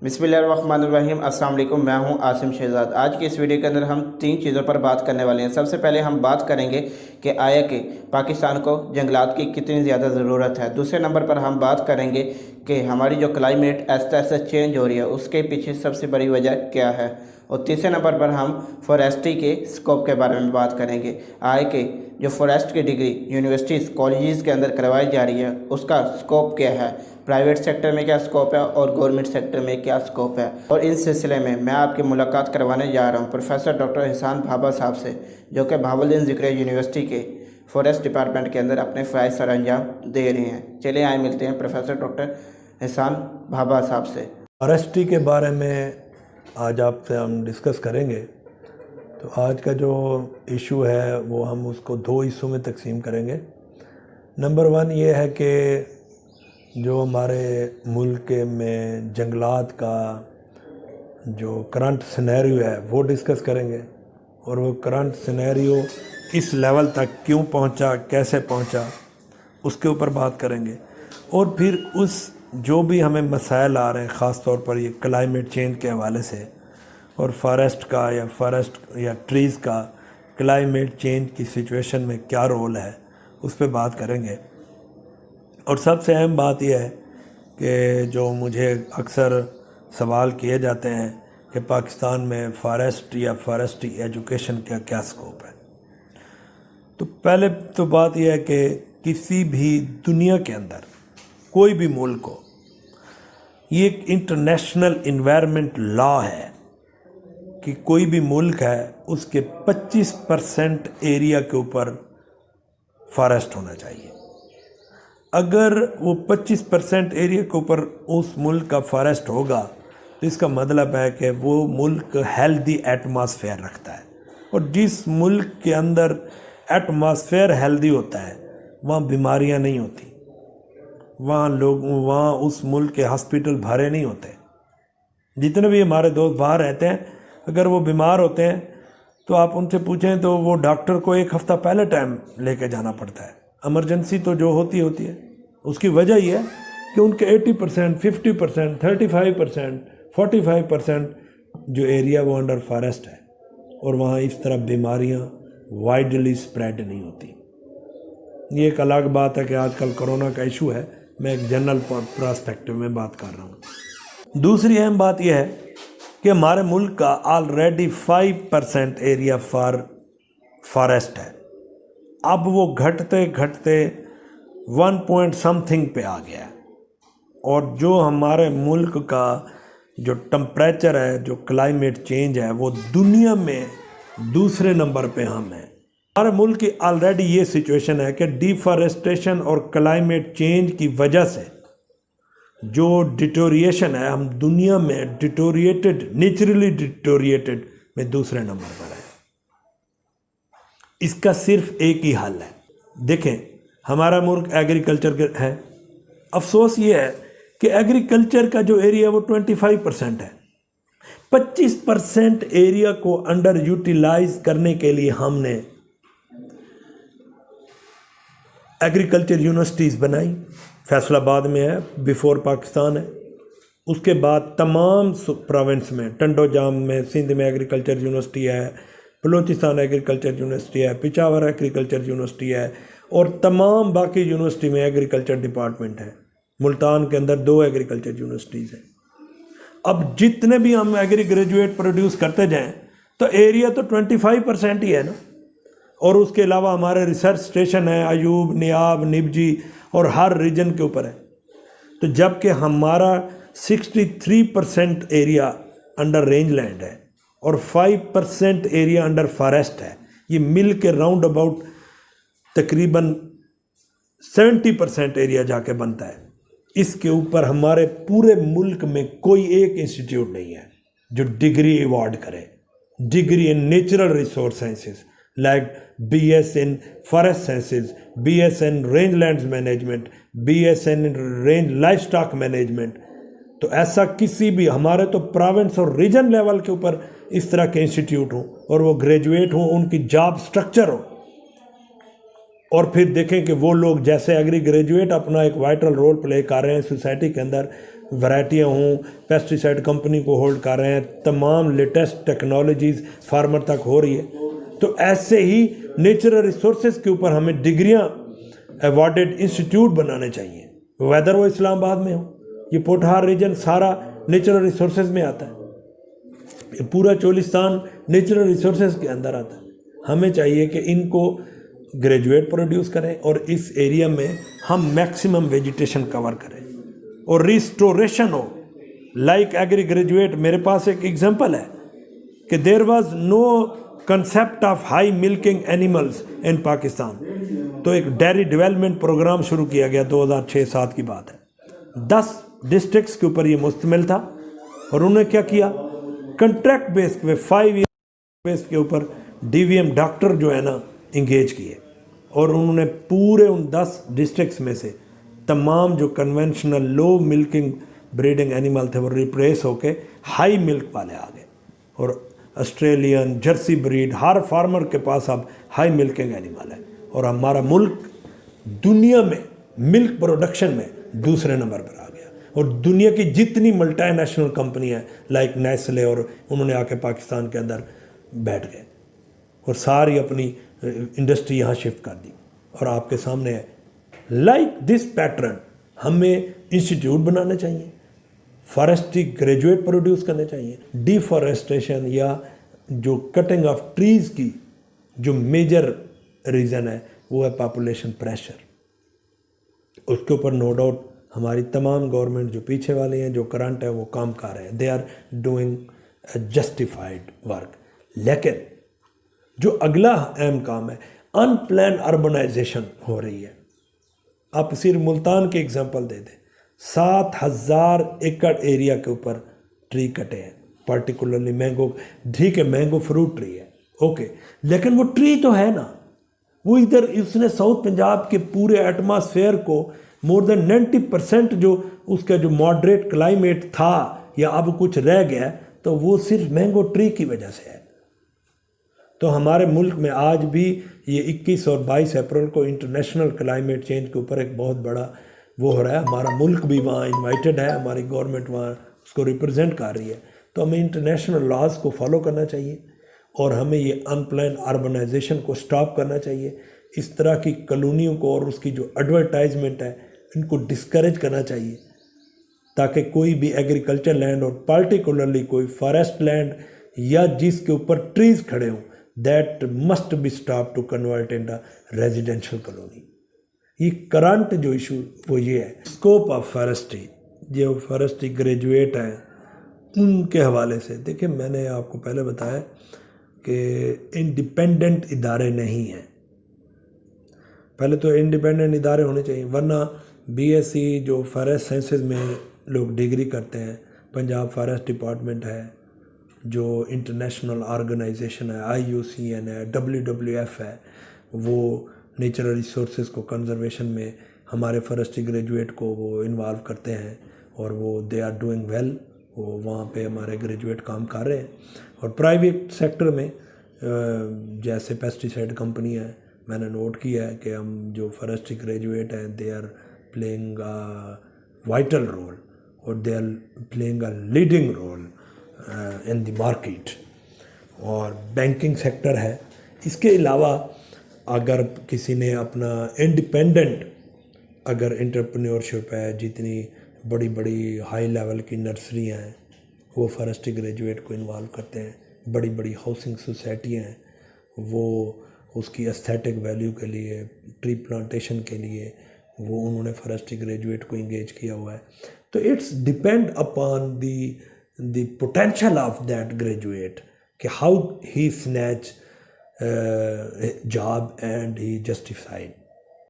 बिस्मिल्लाहिर्रहमानिर्रहीम। अस्सलाम वालेकुम। मैं हूं आसिम शहजाद। आज की इस वीडियो के अंदर हम 3 चीज़ों पर बात करने वाले हैं। सबसे पहले हम बात करेंगे कि आया कि पाकिस्तान को जंगलात की कितनी ज़्यादा ज़रूरत है। दूसरे नंबर पर हम बात करेंगे कि हमारी जो क्लाइमेट ऐसा ऐसा चेंज हो रही है उसके पीछे सबसे बड़ी वजह क्या है। और तीसरे नंबर पर हम फॉरेस्ट्री के स्कोप के बारे में बात करेंगे। आय के जो फॉरेस्ट की डिग्री यूनिवर्सिटीज़ कॉलेजेस के अंदर करवाई जा रही है उसका स्कोप क्या है, प्राइवेट सेक्टर में क्या स्कोप है और गवर्नमेंट सेक्टर में क्या स्कोप है। और इस सिलसिले में मैं आपकी मुलाकात करवाने जा रहा हूँ प्रोफेसर डॉक्टर एहसान भाभा साहब से, जो कि बहाउद्दीन ज़िक्र यूनिवर्सिटी के फॉरेस्ट डिपार्टमेंट के अंदर अपने फ़राइज़ सर अंजाम दे रहे हैं। चलिए आए मिलते हैं प्रोफेसर डॉक्टर एहसान भाभा साहब से। फॉरेस्ट्री के बारे में आज आपसे हम डिस्कस करेंगे। तो आज का जो इशू है वो हम उसको 2 हिस्सों में तकसीम करेंगे। नंबर 1 ये है कि जो हमारे मुल्क में जंगलात का जो करंट सिनेरियो है वो डिस्कस करेंगे, और वो करंट सिनेरियो इस लेवल तक क्यों पहुंचा, कैसे पहुंचा, उसके ऊपर बात करेंगे। और फिर उस जो भी हमें मसाइल आ रहे हैं, ख़ास तौर पर ये क्लाइमेट चेंज के हवाले से और फॉरेस्ट या ट्रीज़ का क्लाइमेट चेंज की सिचुएशन में क्या रोल है, उस पर बात करेंगे। और सबसे अहम बात यह है कि जो मुझे अक्सर सवाल किए जाते हैं कि पाकिस्तान में फॉरेस्ट या फॉरेस्ट्री एजुकेशन का क्या स्कोप है। तो पहले तो बात यह है कि किसी भी दुनिया के अंदर कोई भी मुल्क हो, ये एक इंटरनेशनल इन्वायरमेंट लॉ है कि कोई भी मुल्क है उसके 25% एरिया के ऊपर फॉरेस्ट होना चाहिए। अगर वो 25% एरिया के ऊपर उस मुल्क का फॉरेस्ट होगा तो इसका मतलब है कि वो मुल्क हेल्दी एटमॉस्फेयर रखता है। और जिस मुल्क के अंदर एटमॉस्फेयर हेल्दी होता है वहाँ बीमारियाँ नहीं होती, वहाँ उस मुल्क के हॉस्पिटल भरे नहीं होते। जितने भी हमारे दोस्त बाहर रहते हैं, अगर वो बीमार होते हैं तो आप उनसे पूछें तो वो डॉक्टर को 1 हफ़्ता पहले टाइम लेके जाना पड़ता है। इमरजेंसी तो जो होती है, उसकी वजह यह है कि उनके 80%, 50%, 35%, 45% जो एरिया वो अंडर फॉरेस्ट है, और वहाँ इस तरह बीमारियाँ वाइडली स्प्रेड नहीं होती। ये एक अलग बात है कि आजकल कोरोना का इशू है, मैं एक जनरल पर्सपेक्टिव में बात कर रहा हूँ। दूसरी अहम बात यह है कि हमारे मुल्क का ऑलरेडी 5% एरिया फॉरेस्ट है। अब वो घटते घटते 1 पॉइंट समथिंग पे आ गया है। और जो हमारे मुल्क का जो टेम्परेचर है, जो क्लाइमेट चेंज है, वो दुनिया में दूसरे नंबर पे हम हैं। हमारे मुल्क की ऑलरेडी ये सिचुएशन है कि डिफॉरेस्टेशन और क्लाइमेट चेंज की वजह से जो डिटोरिएशन है, हम दुनिया में नेचुरली डिटोरिएटेड में दूसरे नंबर पर है। इसका सिर्फ एक ही हल है। देखें, हमारा मुल्क एग्रीकल्चर है। अफसोस ये है कि एग्रीकल्चर का जो एरिया वो 25% है। 25% एरिया को अंडर यूटिलाइज करने के लिए हमने एग्रीकल्चर यूनिवर्सिटीज़ बनाई। फैसलाबाद में है, बिफोर पाकिस्तान है। उसके बाद तमाम प्रोविंस में, टंडोजाम में, सिंध में एग्रीकल्चर यूनिवर्सिटी है, बलूचिस्तान एग्रीकल्चर यूनिवर्सिटी है, पिशावर एग्रीकल्चर यूनिवर्सिटी है, और तमाम बाकी यूनिवर्सिटी में एग्रीकल्चर डिपार्टमेंट है। मुल्तान के अंदर 2 एग्रीकल्चर यूनिवर्सिटीज़ हैं। अब जितने भी हम एग्री ग्रेजुएट प्रोड्यूस करते जाएं तो एरिया तो 25% ही है ना। और उसके अलावा हमारे रिसर्च स्टेशन है, अयूब, नियाब, निबजी, और हर रीजन के ऊपर है। तो जबकि हमारा 63% एरिया अंडर रेंज लैंड है और 5% एरिया अंडर फॉरेस्ट है, ये मिल के राउंड अबाउट तकरीबन 70% एरिया जाके बनता है। इसके ऊपर हमारे पूरे मुल्क में कोई एक इंस्टीट्यूट नहीं है जो डिग्री अवार्ड करे, degree in natural resource sciences, like BS in forest sciences, BS in rangelands management, BS in range livestock management। तो ऐसा किसी भी, हमारे तो प्रोविंस और रीजन लेवल के ऊपर इस तरह के इंस्टीट्यूट हो और वो ग्रेजुएट हो, उनकी जॉब स्ट्रक्चर हो, और फिर देखें कि वो लोग जैसे एग्री ग्रेजुएट अपना एक वाइटल रोल प्ले कर रहे हैं सोसाइटी के अंदर, वैरायटियाँ हों, पेस्टिसाइड कंपनी को होल्ड कर रहे हैं, तमाम लेटेस्ट टेक्नोलॉजीज़ फार्मर तक हो रही है। तो ऐसे ही नेचुरल रिसोर्सेज के ऊपर हमें डिग्रियाँ अवार्डेड इंस्टीट्यूट बनाने चाहिए, वेदर वो इस्लामाबाद में हो। ये पोठहार रीजन सारा नेचुरल रिसोर्सेज में आता है, ये पूरा चोलिस्तान नेचुरल रिसोर्सेज के अंदर आता है। हमें चाहिए कि इनको ग्रेजुएट प्रोड्यूस करें और इस एरिया में हम मैक्सिमम वेजिटेशन कवर करें और रिस्टोरेशन हो, लाइक एग्री ग्रेजुएट। मेरे पास एक एग्जांपल है कि there was no concept of high milking animals in Pakistan, तो एक डेयरी डेवलपमेंट प्रोग्राम शुरू किया गया, 2006-07 की बात है। 10 डिस्ट्रिक्ट्स के ऊपर ये मुश्तमिल था और उन्होंने क्या किया, कंट्रैक्ट बेस पे 5 ईयर बेस के ऊपर DVM डॉक्टर जो है ना इंगेज किए और उन्होंने पूरे उन 10 डिस्ट्रिक्ट्स में से तमाम जो कन्वेंशनल लो मिल्किंग ब्रीडिंग एनिमल थे वो रिप्लेस होके हाई मिल्क वाले आ गए और ऑस्ट्रेलियन जर्सी ब्रीड हर फार्मर के पास अब हाई मिल्किंग एनिमल है और हमारा मुल्क दुनिया में मिल्क प्रोडक्शन में दूसरे नंबर पर आ गया। और दुनिया की जितनी मल्टीनेशनल कंपनियां लाइक नेस्ले और उन्होंने आके पाकिस्तान के अंदर बैठ गए और सारी अपनी इंडस्ट्री यहाँ शिफ्ट कर दी। और आपके सामने है लाइक दिस पैटर्न हमें इंस्टीट्यूट बनाने चाहिए, फॉरेस्ट्री ग्रेजुएट प्रोड्यूस करने चाहिए। डिफॉरेस्टेशन या जो कटिंग ऑफ ट्रीज़ की जो मेजर रीज़न है वो है पॉपुलेशन प्रेशर। उसके ऊपर नो डाउट हमारी तमाम गवर्नमेंट जो पीछे वाली हैं, जो करंट है, वो काम कर रहे हैं, they are doing justified work. लेकिन जो अगला अहम काम है, अनप्लान अर्बनाइजेशन हो रही है। आप सिर्फ मुल्तान के एग्जांपल दे दें, 7000 एकड़ एरिया के ऊपर ट्री कटे हैं, पर्टिकुलरली मैंगो। ठीक है, मैंगो फ्रूट ट्री है, ओके, लेकिन वो ट्री तो है ना, वो इधर उसने साउथ पंजाब के पूरे एटमॉस्फेयर को मोर देन 90% जो उसका जो मॉडरेट क्लाइमेट था या अब कुछ रह गया, तो वो सिर्फ मैंगो ट्री की वजह से है। तो हमारे मुल्क में आज भी ये 21 और 22 अप्रैल को इंटरनेशनल क्लाइमेट चेंज के ऊपर एक बहुत बड़ा वो हो रहा है। हमारा मुल्क भी वहाँ इन्वाइटेड है, हमारी गवर्नमेंट वहाँ उसको रिप्रेजेंट कर रही है। तो हमें इंटरनेशनल लॉज को फॉलो करना चाहिए और हमें ये अनप्लान अर्बनाइजेशन को स्टॉप करना चाहिए। इस तरह की कॉलोनियों को और उसकी जो एडवर्टाइजमेंट है इनको डिस्करेज करना चाहिए, ताकि कोई भी एग्रीकल्चर लैंड और पार्टिकुलरली कोई फॉरेस्ट लैंड या जिसके ऊपर ट्रीज खड़े हों, that must be stop to convert in the residential colony. ये करंट जो इशू वो ये है, स्कोप ऑफ फॉरेस्ट्री, जो फॉरेस्ट्री ग्रेजुएट हैं उनके हवाले से देखिए, मैंने आपको पहले बताया कि इंडिपेंडेंट इदारे नहीं हैं। पहले तो इंडिपेंडेंट इदारे होने चाहिए, वरना BSc जो फॉरेस्ट साइंसेज में लोग डिग्री करते हैं, पंजाब फॉरेस्ट डिपार्टमेंट है, जो इंटरनेशनल ऑर्गेनाइजेशन है, IUCN है, WWF है, वो नेचुरल रिसोर्सेज को कंजर्वेशन में हमारे फॉरेस्ट्री ग्रेजुएट को वो इन्वॉल्व करते हैं और वो दे आर डूइंग वेल, वो वहाँ पे हमारे ग्रेजुएट काम कर रहे हैं। और प्राइवेट सेक्टर में जैसे पेस्टिसाइड कंपनी है, मैंने नोट किया है कि हम जो फॉरेस्ट्री ग्रेजुएट हैं they are playing vital role और they are playing a leading role in the market. और बैंकिंग सेक्टर है। इसके अलावा अगर किसी ने अपना इंडिपेंडेंट अगर एंटरप्रेन्योरशिप है, जितनी बड़ी बड़ी हाई लेवल की नर्सरियाँ हैं वो फॉरेस्ट्री ग्रेजुएट को इन्वॉल्व करते हैं। बड़ी बड़ी हाउसिंग सोसाइटियाँ हैं, वो उसकी एस्थेटिक वैल्यू के लिए, ट्री प्लांटेशन के लिए वो उन्होंने फॉरेस्ट्री ग्रेजुएट को इंगेज किया हुआ है। तो it's depend upon the potential of that graduate कि how he snatch job and he justified.